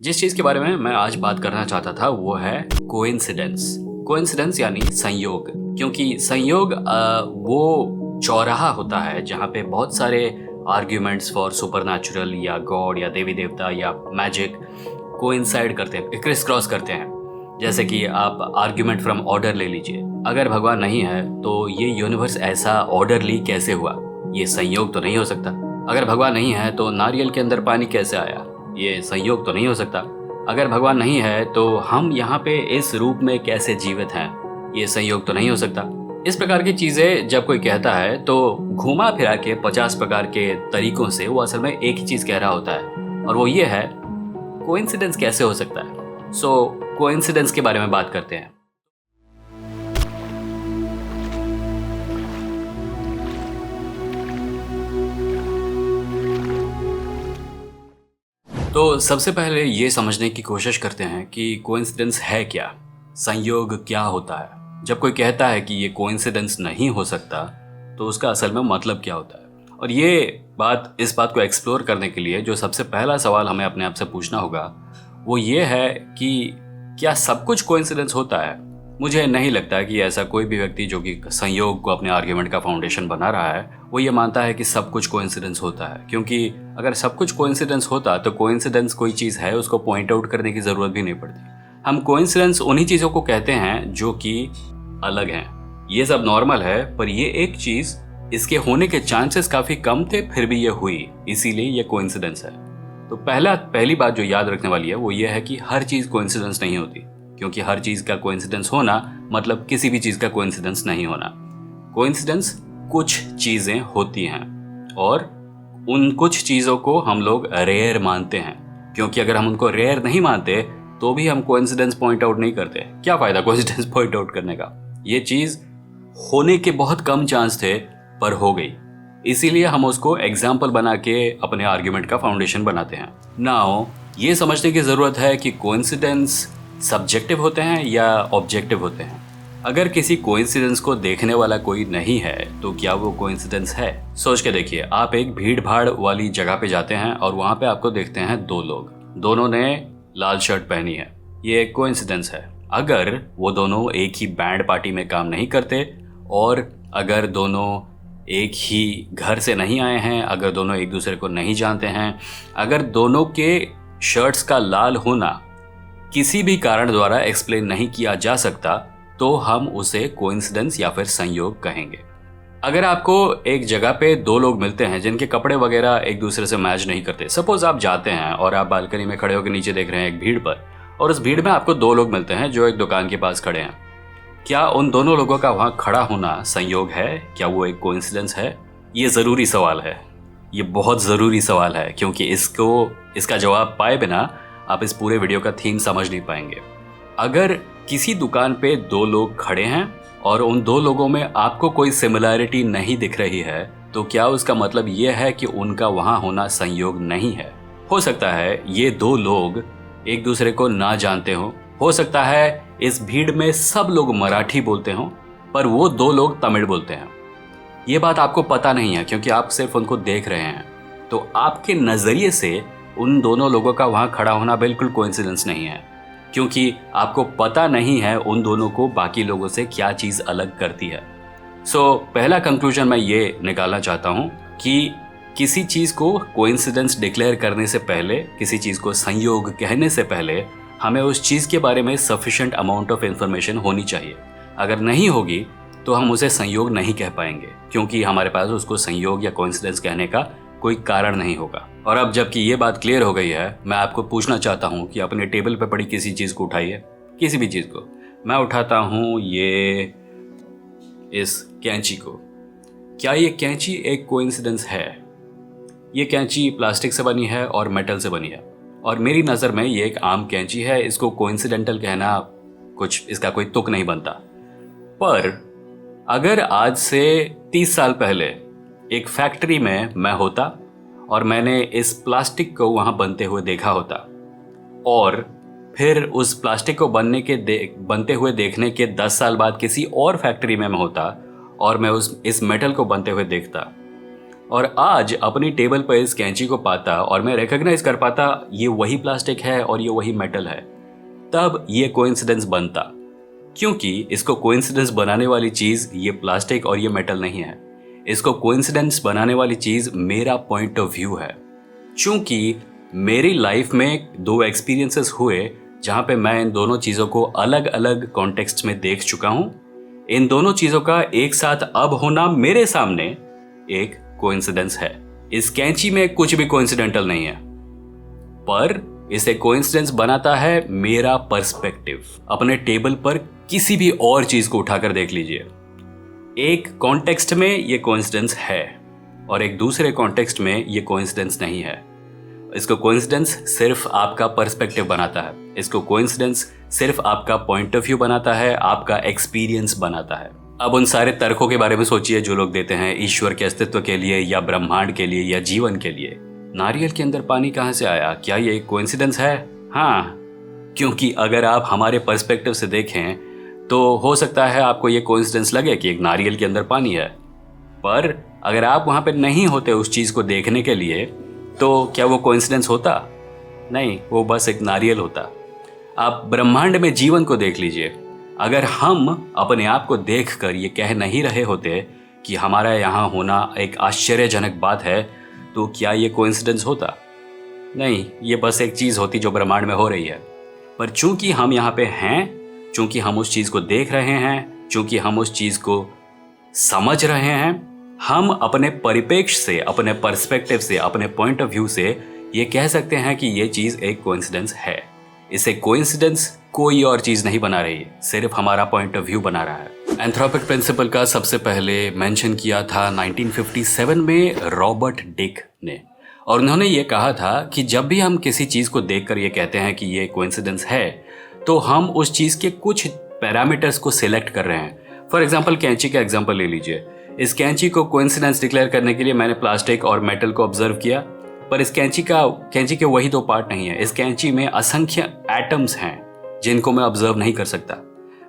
जिस चीज़ के बारे में मैं आज बात करना चाहता था वो है कोइंसिडेंस। कोइंसिडेंस यानी संयोग। क्योंकि संयोग वो चौराहा होता है जहाँ पे बहुत सारे आर्ग्यूमेंट्स फॉर सुपरनैचुरल या गॉड या देवी देवता या मैजिक कोइंसाइड करते हैं, क्रिस क्रॉस करते हैं। जैसे कि आप आर्ग्यूमेंट फ्रॉम ऑर्डर ले लीजिए। अगर भगवान नहीं है तो ये यूनिवर्स ऐसा ऑर्डरली कैसे हुआ? ये संयोग तो नहीं हो सकता। अगर भगवान नहीं है तो नारियल के अंदर पानी कैसे आया? ये संयोग तो नहीं हो सकता। अगर भगवान नहीं है तो हम यहाँ पे इस रूप में कैसे जीवित हैं? ये संयोग तो नहीं हो सकता। इस प्रकार की चीज़ें जब कोई कहता है तो घुमा फिरा के 50 प्रकार के तरीकों से वो असल में एक ही चीज़ कह रहा होता है, और वो ये है कोइंसिडेंस कैसे हो सकता है। सो कोइंसिडेंस के बारे में बात करते हैं। तो सबसे पहले ये समझने की कोशिश करते हैं कि कोइंसिडेंस है क्या, संयोग क्या होता है। जब कोई कहता है कि ये कोइंसिडेंस नहीं हो सकता तो उसका असल में मतलब क्या होता है। और इस बात को एक्सप्लोर करने के लिए जो सबसे पहला सवाल हमें अपने आप से पूछना होगा वो ये है कि क्या सब कुछ कोइंसिडेंस होता है? मुझे नहीं लगता कि ऐसा कोई भी व्यक्ति जो कि संयोग को अपने आर्ग्यूमेंट का फाउंडेशन बना रहा है वो ये मानता है कि सब कुछ कोइंसिडेंस होता है। क्योंकि अगर सब कुछ कोइंसिडेंस होता तो कोइंसिडेंस कोई चीज़ है उसको पॉइंट आउट करने की ज़रूरत भी नहीं पड़ती। हम कोइंसिडेंस उन्हीं चीज़ों को कहते हैं जो कि अलग हैं। ये सब नॉर्मल है, पर ये एक चीज़, इसके होने के चांसेस काफ़ी कम थे फिर भी ये हुई, इसीलिए ये कोइंसिडेंस है। तो पहली बात जो याद रखने वाली है वो ये है कि हर चीज़ कोइंसिडेंस नहीं होती। क्योंकि हर चीज़ का कोइंसिडेंस होना मतलब किसी भी चीज़ का कोइंसिडेंस नहीं होना। कोइंसिडेंस कुछ चीज़ें होती हैं और उन कुछ चीज़ों को हम लोग रेयर मानते हैं। क्योंकि अगर हम उनको रेयर नहीं मानते तो भी हम कोइंसिडेंस पॉइंट आउट नहीं करते। क्या फ़ायदा कोइंसिडेंस पॉइंट आउट करने का? ये चीज़ होने के बहुत कम चांस थे पर हो गई, इसीलिए हम उसको एग्जाम्पल बना के अपने आर्ग्यूमेंट का फाउंडेशन बनाते हैं। नाउ ये समझने की ज़रूरत है कि कोइंसिडेंस सब्जेक्टिव होते हैं या ऑब्जेक्टिव होते हैं। अगर किसी कोइंसिडेंस को देखने वाला कोई नहीं है तो क्या वो कोइंसिडेंस है? सोच के देखिए, आप एक भीड़ भाड़ वाली जगह पे जाते हैं और वहाँ पे आपको देखते हैं दो लोग, दोनों ने लाल शर्ट पहनी है। ये एक कोइंसिडेंस है। अगर वो दोनों एक ही बैंड पार्टी में काम नहीं करते और अगर दोनों एक ही घर से नहीं आए हैं, अगर दोनों एक दूसरे को नहीं जानते हैं, अगर दोनों के शर्ट्स का लाल होना किसी भी कारण द्वारा एक्सप्लेन नहीं किया जा सकता तो हम उसे कोइंसिडेंस या फिर संयोग कहेंगे। अगर आपको एक जगह पे दो लोग मिलते हैं जिनके कपड़े वगैरह एक दूसरे से मैच नहीं करते, सपोज आप जाते हैं और आप बालकनी में खड़े होकर नीचे देख रहे हैं एक भीड़ पर, और उस भीड़ में आपको दो लोग मिलते हैं जो एक दुकान के पास खड़े हैं। क्या उन दोनों लोगों का वहाँ खड़ा होना संयोग है? क्या वो एक कोइंसिडेंस है? ये ज़रूरी सवाल है, ये बहुत ज़रूरी सवाल है, क्योंकि इसका जवाब पाए बिना आप इस पूरे वीडियो का थीम समझ नहीं पाएंगे। अगर किसी दुकान पे दो लोग खड़े हैं और उन दो लोगों में आपको कोई सिमिलैरिटी नहीं दिख रही है तो क्या उसका मतलब ये है कि उनका वहाँ होना संयोग नहीं है? हो सकता है ये दो लोग एक दूसरे को ना जानते हो सकता है इस भीड़ में सब लोग मराठी बोलते हों पर वो दो लोग तमिल बोलते हैं। ये बात आपको पता नहीं है क्योंकि आप सिर्फ उनको देख रहे हैं। तो आपके नज़रिए से उन दोनों लोगों का वहाँ खड़ा होना बिल्कुल कोइंसिडेंस नहीं है, क्योंकि आपको पता नहीं है उन दोनों को बाकी लोगों से क्या चीज़ अलग करती है। पहला कंक्लूजन मैं ये निकालना चाहता हूँ कि किसी चीज़ को कोइंसिडेंस डिक्लेयर करने से पहले, किसी चीज़ को संयोग कहने से पहले हमें उस चीज़ के बारे में सफिशिएंट अमाउंट ऑफ इंफॉर्मेशन होनी चाहिए। अगर नहीं होगी तो हम उसे संयोग नहीं कह पाएंगे, क्योंकि हमारे पास उसको संयोग या कोइंसिडेंस कहने का कोई कारण नहीं होगा। और अब जबकि ये बात क्लियर हो गई है, मैं आपको पूछना चाहता हूँ कि अपने टेबल पर पड़ी किसी चीज़ को उठाइए, किसी भी चीज़ को। मैं उठाता हूँ इस कैंची को। क्या ये कैंची एक कोइंसिडेंस है? ये कैंची प्लास्टिक से बनी है और मेटल से बनी है, और मेरी नज़र में ये एक आम कैंची है। इसको कोइंसिडेंटल कहना इसका कोई तुक नहीं बनता। पर अगर आज से 30 साल पहले एक फैक्ट्री में मैं होता और मैंने इस प्लास्टिक को वहाँ बनते हुए देखा होता, और फिर उस प्लास्टिक को बनते हुए देखने के 10 साल बाद किसी और फैक्ट्री में मैं होता और मैं इस मेटल को बनते हुए देखता, और आज अपनी टेबल पर इस कैंची को पाता और मैं रिकॉग्नाइज कर पाता ये वही प्लास्टिक है और ये वही मेटल है, तब ये कोइंसिडेंस बनता। क्योंकि इसको कोइंसिडेंस बनाने वाली चीज ये प्लास्टिक और ये मेटल नहीं है, इसको कोइंसिडेंस बनाने वाली चीज मेरा पॉइंट ऑफ व्यू है। चूंकि मेरी लाइफ में 2 एक्सपीरियंसेस हुए जहां पे मैं इन दोनों चीजों को अलग अलग कॉन्टेक्स्ट में देख चुका हूं, इन दोनों चीजों का एक साथ अब होना मेरे सामने एक कोइंसिडेंस है। इस कैंची में कुछ भी कोइंसिडेंटल नहीं है, पर इसे कोइंसिडेंस बनाता है मेरा पर्सपेक्टिव। अपने टेबल पर किसी भी और चीज को उठाकर देख लीजिए, एक कॉन्टेक्स्ट में ये कोइंसिडेंस है और एक दूसरे कॉन्टेक्स्ट में ये कोइंसिडेंस नहीं है। इसको कोइंसिडेंस सिर्फ आपका पर्सपेक्टिव बनाता है, इसको कोइंसिडेंस सिर्फ आपका पॉइंट ऑफ व्यू बनाता है, आपका एक्सपीरियंस बनाता है। अब उन सारे तर्कों के बारे में सोचिए जो लोग देते हैं ईश्वर के अस्तित्व के लिए या ब्रह्मांड के लिए या जीवन के लिए। नारियल के अंदर पानी कहाँ से आया, क्या ये एक कोइंसिडेंस है? हाँ, क्योंकि अगर आप हमारे पर्सपेक्टिव से देखें तो हो सकता है आपको ये कोइंसिडेंस लगे कि एक नारियल के अंदर पानी है, पर अगर आप वहाँ पे नहीं होते उस चीज़ को देखने के लिए तो क्या वो कोइंसिडेंस होता? नहीं, वो बस एक नारियल होता। आप ब्रह्मांड में जीवन को देख लीजिए, अगर हम अपने आप को देखकर ये कह नहीं रहे होते कि हमारा यहाँ होना एक आश्चर्यजनक बात है, तो क्या ये कोइंसिडेंस होता? नहीं, ये बस एक चीज़ होती जो ब्रह्मांड में हो रही है। पर चूंकि हम यहाँ पे हैं, चूंकि हम उस चीज़ को देख रहे हैं, चूंकि हम उस चीज़ को समझ रहे हैं, हम अपने परिप्रेक्ष्य से, अपने पर्सपेक्टिव से, अपने पॉइंट ऑफ व्यू से ये कह सकते हैं कि ये चीज़ एक कोइंसिडेंस है। इसे कोइंसिडेंस कोई और चीज़ नहीं बना रही, सिर्फ हमारा पॉइंट ऑफ व्यू बना रहा है। एंथ्रोपिक प्रिंसिपल का सबसे पहले मेंशन किया था 1957 में रॉबर्ट डिक ने, और उन्होंने ये कहा था कि जब भी हम किसी चीज़ को देखकर ये कहते हैं कि ये कोइंसिडेंस है, तो हम उस चीज़ के कुछ पैरामीटर्स को सिलेक्ट कर रहे हैं। फॉर एग्जाम्पल कैंची का एग्जाम्पल ले लीजिए। इस कैंची को कोइंसिडेंस डिक्लेयर करने के लिए मैंने प्लास्टिक और मेटल को ऑब्जर्व किया, पर इस कैंची के वही 2 पार्ट नहीं है। इस कैंची में असंख्य एटम्स हैं जिनको मैं ऑब्जर्व नहीं कर सकता।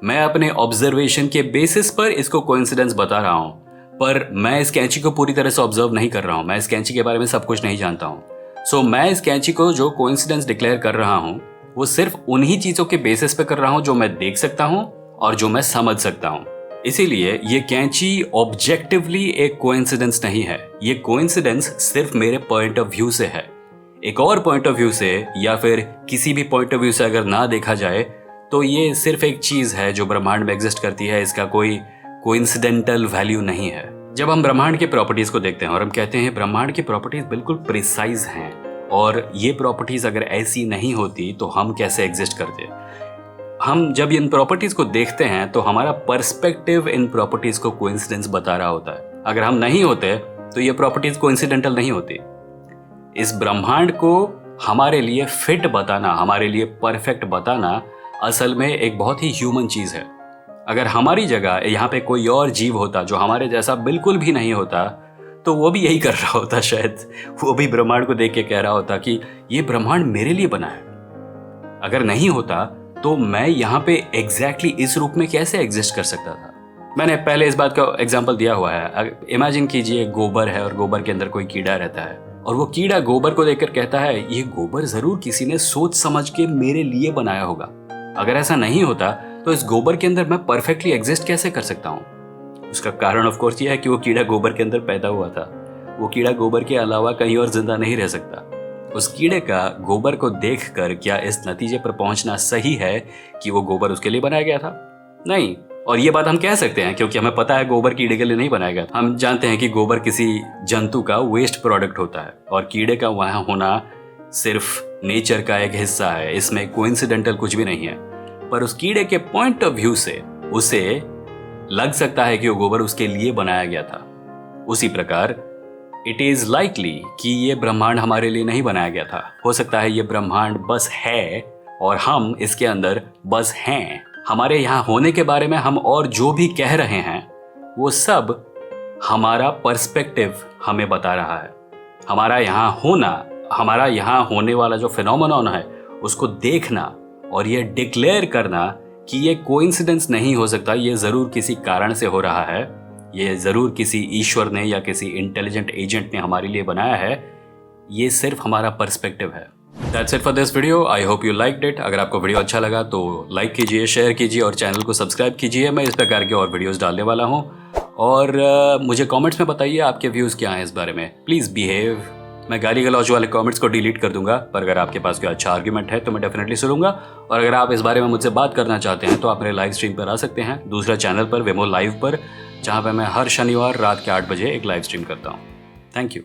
मैं अपने ऑब्जर्वेशन के बेसिस पर इसको कोइंसिडेंस बता रहा हूँ, पर मैं इस कैंची को पूरी तरह से ऑब्जर्व नहीं कर रहा हूँ, मैं इस कैंची के बारे में सब कुछ नहीं जानता हूँ। सो मैं इस कैंची को जो कोइंसिडेंस डिक्लेयर कर रहा हूँ वो सिर्फ उन्हीं चीज़ों के बेसिस पे कर रहा हूँ जो मैं देख सकता हूँ और जो मैं समझ सकता हूँ। इसीलिए ये कैंची ऑब्जेक्टिवली एक कोइंसिडेंस नहीं है, ये कोइंसिडेंस सिर्फ मेरे पॉइंट ऑफ व्यू से है। एक और पॉइंट ऑफ व्यू से या फिर किसी भी पॉइंट ऑफ व्यू से अगर ना देखा जाए तो ये सिर्फ एक चीज़ है जो ब्रह्मांड में एग्जिस्ट करती है, इसका कोई कोइंसिडेंटल वैल्यू नहीं है। जब हम ब्रह्मांड की प्रॉपर्टीज़ को देखते हैं और हम कहते हैं ब्रह्मांड की प्रॉपर्टीज़ बिल्कुल प्रिसाइज हैं और ये प्रॉपर्टीज़ अगर ऐसी नहीं होती तो हम कैसे एग्जिस्ट करते। हम जब इन प्रॉपर्टीज़ को देखते हैं तो हमारा पर्सपेक्टिव इन प्रॉपर्टीज़ को कोइंसिडेंस बता रहा होता है। अगर हम नहीं होते तो ये प्रॉपर्टीज़ कोइंसिडेंटल नहीं होती। इस ब्रह्मांड को हमारे लिए फिट बताना, हमारे लिए परफेक्ट बताना असल में एक बहुत ही ह्यूमन चीज़ है। अगर हमारी जगह यहाँ पे कोई और जीव होता जो हमारे जैसा बिल्कुल भी नहीं होता तो वो भी यही कर रहा होता, शायद वो भी ब्रह्मांड को देख के कह रहा होता कि ये ब्रह्मांड मेरे लिए बना है। अगर नहीं होता तो मैं यहाँ पे एग्जैक्टली इस रूप में कैसे एग्जिस्ट कर सकता था। मैंने पहले इस बात का एग्जाम्पल दिया हुआ है। इमेजिन कीजिए गोबर है और गोबर के अंदर कोई कीड़ा रहता है और वो कीड़ा गोबर को देखकर कहता है ये गोबर जरूर किसी ने सोच समझ के मेरे लिए बनाया होगा। अगर ऐसा नहीं होता तो इस गोबर के अंदर मैं परफेक्टली एग्जिस्ट कैसे कर सकता हूँ। उसका कारण ऑफ कोर्स ये है कि वो कीड़ा गोबर के अंदर पैदा हुआ था। वो कीड़ा गोबर के अलावा कहीं और जिंदा नहीं रह सकता। उस कीड़े का गोबर को देखकर क्या इस नतीजे पर पहुंचना सही है कि वो गोबर उसके लिए बनाया गया था? नहीं। और ये बात हम कह सकते हैं क्योंकि हमें पता है गोबर कीड़े के लिए नहीं बनाया गया। हम जानते हैं कि गोबर किसी जंतु का वेस्ट प्रोडक्ट होता है और कीड़े का वहां होना सिर्फ नेचर का एक हिस्सा है, इसमें कोइंसिडेंटल कुछ भी नहीं है। पर उस कीड़े के पॉइंट ऑफ व्यू से उसे लग सकता है कि वो गोबर उसके लिए बनाया गया था। उसी प्रकार इट इज लाइकली कि ये ब्रह्मांड हमारे लिए नहीं बनाया गया था। हो सकता है ये ब्रह्मांड बस है और हम इसके अंदर बस हैं। हमारे यहाँ होने के बारे में हम और जो भी कह रहे हैं वो सब हमारा पर्सपेक्टिव हमें बता रहा है। हमारा यहाँ होना, हमारा यहाँ होने वाला जो फिनोमेनॉन है उसको देखना और ये डिक्लेयर करना कि ये कोइंसिडेंस नहीं हो सकता, ये ज़रूर किसी कारण से हो रहा है, ये ज़रूर किसी ईश्वर ने या किसी इंटेलिजेंट एजेंट ने हमारे लिए बनाया है, ये सिर्फ हमारा पर्सपेक्टिव है। That's it for this video. I hope you liked it. अगर आपको वीडियो अच्छा लगा तो लाइक कीजिए, शेयर कीजिए और चैनल को सब्सक्राइब कीजिए। मैं इस प्रकार के और वीडियोस डालने वाला हूँ। और मुझे कमेंट्स में बताइए आपके व्यूज़ क्या हैं इस बारे में। Please behave. मैं गाली गलौज वाले कमेंट्स को डिलीट कर दूंगा, पर अगर आपके पास कोई अच्छा आर्ग्यूमेंट है तो मैं डेफिनेटली सुनूंगा। और अगर आप इस बारे में मुझसे बात करना चाहते हैं तो आप मेरे लाइव स्ट्रीम पर आ सकते हैं, दूसरा चैनल पर वेमो लाइव पर, जहाँ पर मैं हर शनिवार रात के 8 बजे एक लाइव स्ट्रीम करता हूँ। Thank you.